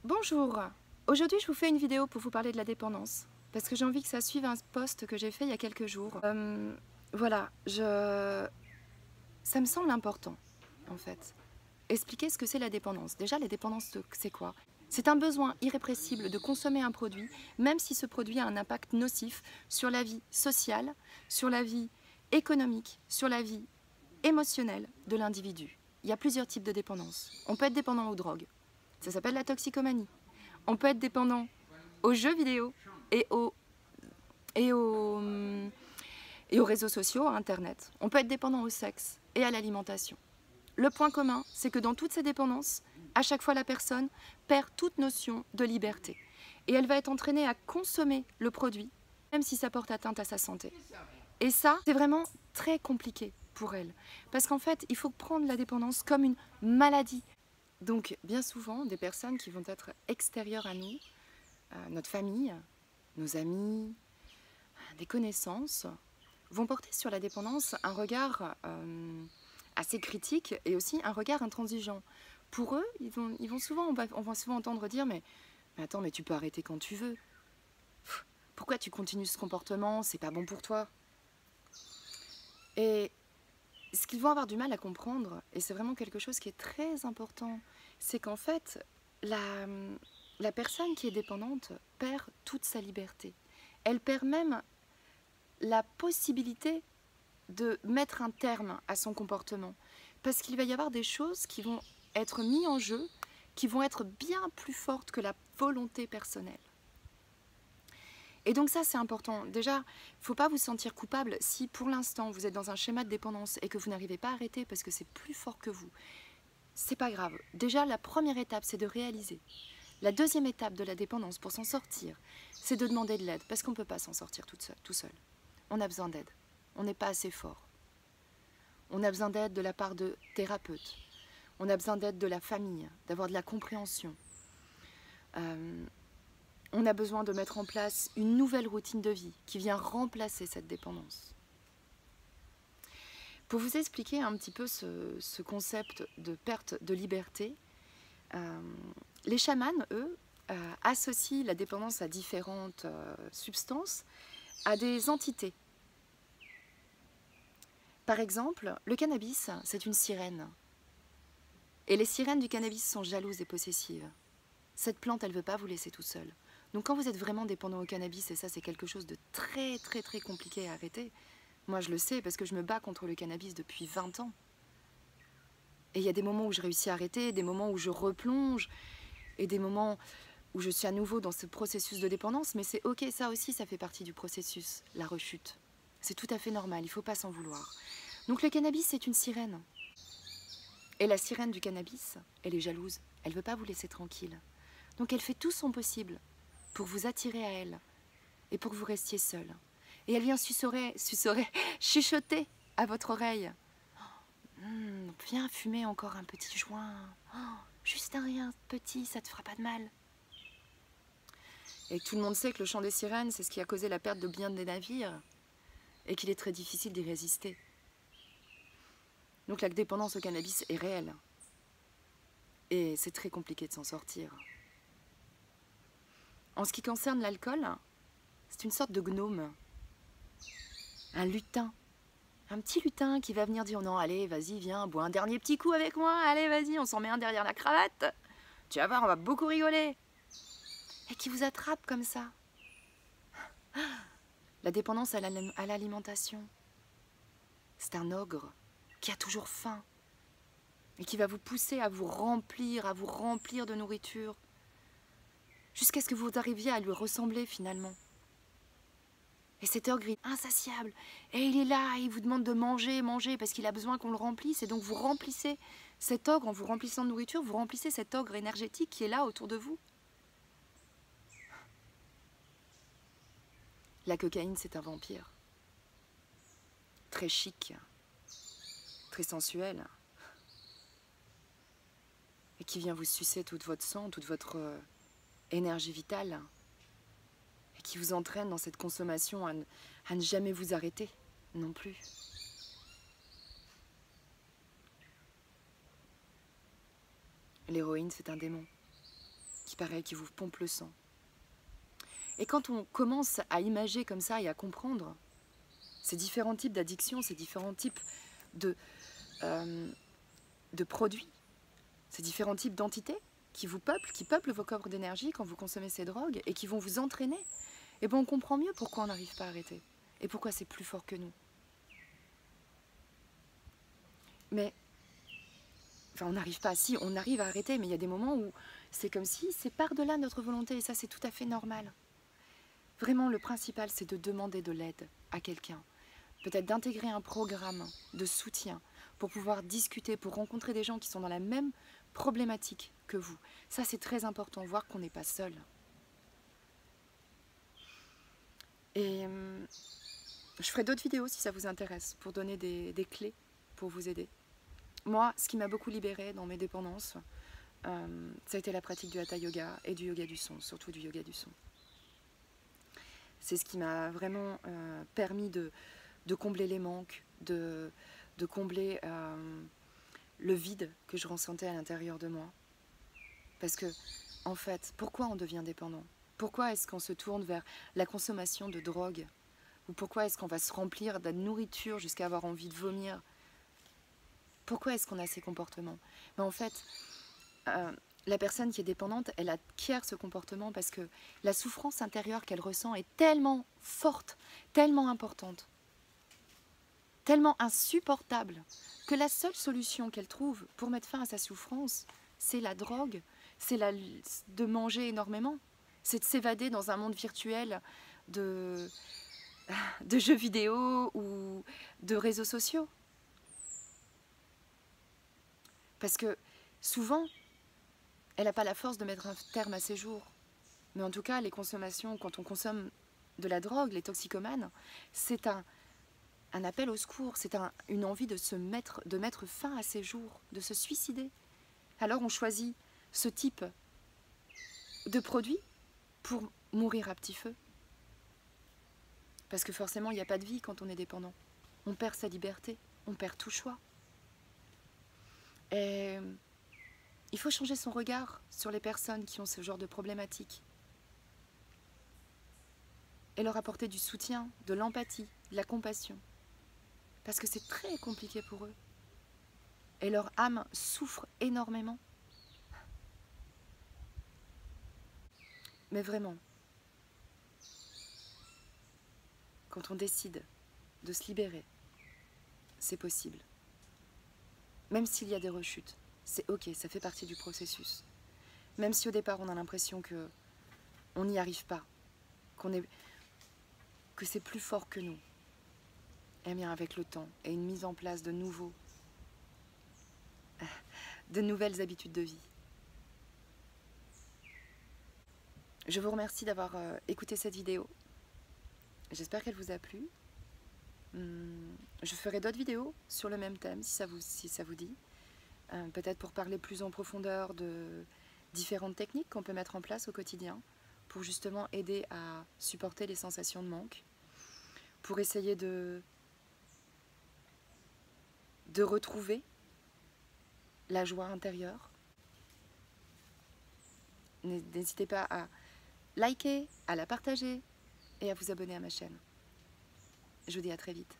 Bonjour, aujourd'hui je vous fais une vidéo pour vous parler de la dépendance parce que j'ai envie que ça suive un post que j'ai fait il y a quelques jours. Voilà, ça me semble important en fait. Expliquer ce que c'est la dépendance. Déjà, la dépendance, c'est quoi? C'est un besoin irrépressible de consommer un produit, même si ce produit a un impact nocif sur la vie sociale, sur la vie économique, sur la vie émotionnelle de l'individu. Il y a plusieurs types de dépendance. On peut être dépendant aux drogues. Ça s'appelle la toxicomanie. On peut être dépendant aux jeux vidéo et et aux, et aux réseaux sociaux, à Internet. On peut être dépendant au sexe et à l'alimentation. Le point commun, c'est que dans toutes ces dépendances, à chaque fois la personne perd toute notion de liberté. Et elle va être entraînée à consommer le produit, même si ça porte atteinte à sa santé. Et ça, c'est vraiment très compliqué pour elle. Parce qu'en fait, il faut prendre la dépendance comme une maladie. Donc, bien souvent, des personnes qui vont être extérieures à nous, notre famille, nos amis, des connaissances, vont porter sur la dépendance un regard assez critique et aussi un regard intransigeant. Pour eux, on va souvent entendre dire mais attends, mais tu peux arrêter quand tu veux. Pourquoi tu continues ce comportement? C'est pas bon pour toi. Et ce qu'ils vont avoir du mal à comprendre, et c'est vraiment quelque chose qui est très important, c'est qu'en fait, la personne qui est dépendante perd toute sa liberté. Elle perd même la possibilité de mettre un terme à son comportement. Parce qu'il va y avoir des choses qui vont être mises en jeu, qui vont être bien plus fortes que la volonté personnelle. Et donc ça, c'est important. Déjà, il ne faut pas vous sentir coupable si pour l'instant vous êtes dans un schéma de dépendance et que vous n'arrivez pas à arrêter parce que c'est plus fort que vous. C'est pas grave. Déjà, la première étape, c'est de réaliser. La deuxième étape de la dépendance pour s'en sortir, c'est de demander de l'aide parce qu'on ne peut pas s'en sortir tout seul. On a besoin d'aide. On n'est pas assez fort. On a besoin d'aide de la part de thérapeutes. On a besoin d'aide de la famille, d'avoir de la compréhension. On a besoin de mettre en place une nouvelle routine de vie qui vient remplacer cette dépendance. Pour vous expliquer un petit peu ce concept de perte de liberté, les chamans, eux, associent la dépendance à différentes substances, à des entités. Par exemple, le cannabis, c'est une sirène. Et les sirènes du cannabis sont jalouses et possessives. Cette plante, elle ne veut pas vous laisser tout seul. Donc quand vous êtes vraiment dépendant au cannabis, et ça c'est quelque chose de très compliqué à arrêter, moi je le sais parce que je me bats contre le cannabis depuis 20 ans. Et il y a des moments où je réussis à arrêter, des moments où je replonge, et des moments où je suis à nouveau dans ce processus de dépendance, mais c'est ok, ça aussi ça fait partie du processus, la rechute. C'est tout à fait normal, il ne faut pas s'en vouloir. Donc le cannabis c'est une sirène. Et la sirène du cannabis, elle est jalouse, elle ne veut pas vous laisser tranquille. Donc elle fait tout son possible pour vous attirer à elle et pour que vous restiez seul. Et elle vient chuchoter à votre oreille. Viens fumer encore un petit joint. Juste un rien petit, ça te fera pas de mal. Et tout le monde sait que le chant des sirènes, c'est ce qui a causé la perte de bien des navires et qu'il est très difficile d'y résister. Donc la dépendance au cannabis est réelle. Et c'est très compliqué de s'en sortir. En ce qui concerne l'alcool, c'est une sorte de gnome. Un lutin. Un petit lutin qui va venir dire non, allez, vas-y, viens, bois un dernier petit coup avec moi, allez, vas-y, on s'en met un derrière la cravate. Tu vas voir, on va beaucoup rigoler. Et qui vous attrape comme ça. La dépendance à l'alimentation. C'est un ogre qui a toujours faim et qui va vous pousser à vous remplir de nourriture jusqu'à ce que vous arriviez à lui ressembler finalement. Et cet ogre est insatiable. Et il est là, et il vous demande de manger, parce qu'il a besoin qu'on le remplisse. Et donc vous remplissez cet ogre, en vous remplissant de nourriture, vous remplissez cet ogre énergétique qui est là autour de vous. La cocaïne, c'est un vampire. Très chic, très sensuel. Et qui vient vous sucer toute votre sang, toute votre énergie vitale. Et qui vous entraîne dans cette consommation à ne jamais vous arrêter non plus. L'héroïne, c'est un démon qui paraît, qui vous pompe le sang. Et quand on commence à imager comme ça et à comprendre ces différents types d'addictions, ces différents types de produits, ces différents types d'entités qui peuplent vos corps d'énergie quand vous consommez ces drogues et qui vont vous entraîner, et bien on comprend mieux pourquoi on n'arrive pas à arrêter et pourquoi c'est plus fort que nous. Mais, enfin on n'arrive pas, si on arrive à arrêter, mais il y a des moments où c'est comme si c'est par-delà notre volonté et ça c'est tout à fait normal. Vraiment le principal c'est de demander de l'aide à quelqu'un, peut-être d'intégrer un programme de soutien pour pouvoir discuter, pour rencontrer des gens qui sont dans la même problématique que vous. Ça c'est très important, voir qu'on n'est pas seul. Et je ferai d'autres vidéos si ça vous intéresse, pour donner des clés pour vous aider. Moi, ce qui m'a beaucoup libérée dans mes dépendances, ça a été la pratique du Hatha Yoga et du yoga du son, surtout du yoga du son. C'est ce qui m'a vraiment permis de combler les manques, de combler le vide que je ressentais à l'intérieur de moi. Parce que, en fait, pourquoi on devient dépendant? Pourquoi est-ce qu'on se tourne vers la consommation de drogue? Ou pourquoi est-ce qu'on va se remplir de nourriture jusqu'à avoir envie de vomir? Pourquoi est-ce qu'on a ces comportements? Mais en fait, la personne qui est dépendante, elle acquiert ce comportement parce que la souffrance intérieure qu'elle ressent est tellement forte, tellement importante, tellement insupportable, que la seule solution qu'elle trouve pour mettre fin à sa souffrance, c'est la drogue, c'est de manger énormément, c'est de s'évader dans un monde virtuel de jeux vidéo ou de réseaux sociaux. Parce que souvent, elle n'a pas la force de mettre un terme à ses jours. Mais en tout cas, les consommations, quand on consomme de la drogue, les toxicomanes, c'est un appel au secours, c'est une envie de mettre fin à ses jours, de se suicider. Alors on choisit ce type de produit pour mourir à petit feu. Parce que forcément, il n'y a pas de vie quand on est dépendant. On perd sa liberté, on perd tout choix. Et il faut changer son regard sur les personnes qui ont ce genre de problématiques. Et leur apporter du soutien, de l'empathie, de la compassion. Parce que c'est très compliqué pour eux. Et leur âme souffre énormément. Mais vraiment, quand on décide de se libérer, c'est possible. Même s'il y a des rechutes, c'est ok, ça fait partie du processus. Même si au départ on a l'impression qu'on n'y arrive pas, que c'est plus fort que nous, eh bien avec le temps et une mise en place de nouvelles habitudes de vie. Je vous remercie d'avoir écouté cette vidéo. J'espère qu'elle vous a plu. Je ferai d'autres vidéos sur le même thème si ça vous dit. Peut-être pour parler plus en profondeur de différentes techniques qu'on peut mettre en place au quotidien pour justement aider à supporter les sensations de manque, pour essayer de retrouver la joie intérieure. N'hésitez pas à liker, à la partager et à vous abonner à ma chaîne. Je vous dis à très vite.